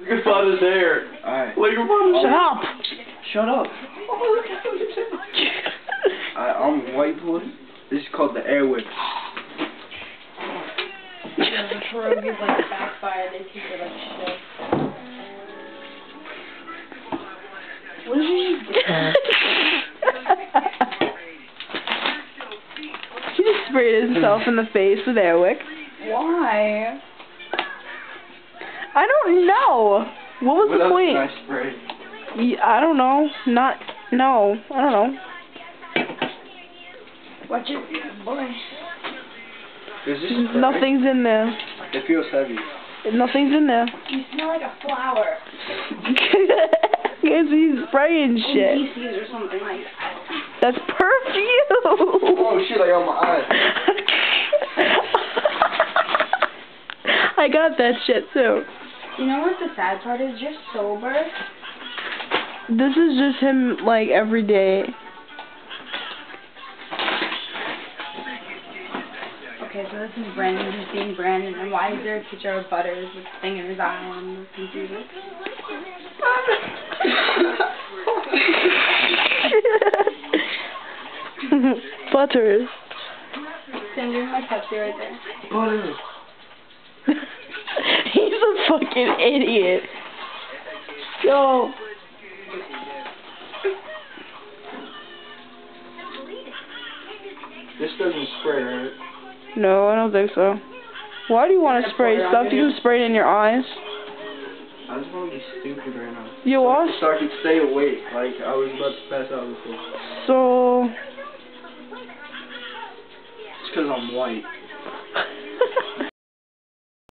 Look at Father's hair. Alright. Look at Father's Shut up! Shut up. Oh, look at Father's hair. I'm white boy. This is called the Airwick. Yeah, the pierogies like backfire, they keep it like shit. What did you do? He just sprayed himself in the face with Airwick. Why? I don't know. What was What the else point? can I spray? I don't know. No. I don't know. Watch it, boy. Is this spray? Nothing's in there. It feels heavy. Nothing's in there. You smell like a flower. Because he's spraying shit. Feces or something like that. That's perfume. Oh shit, I got my eye. I got that shit too. You know what the sad part is? You're sober. This is just him, like, every day. Okay, so this is Brandon just being Brandon, and why is there a picture of Butters with a thing in his eye on the computer? Butters. Sam, give me my Pepsi right there. Butter. He's a fucking idiot. Yo. This doesn't spray, right? No, I don't think so. Why do you want to spray stuff? You can spray it in your eyes. I just want to be stupid right now. You are? So I could stay awake, like I was about to pass out before. So... It's because I'm white.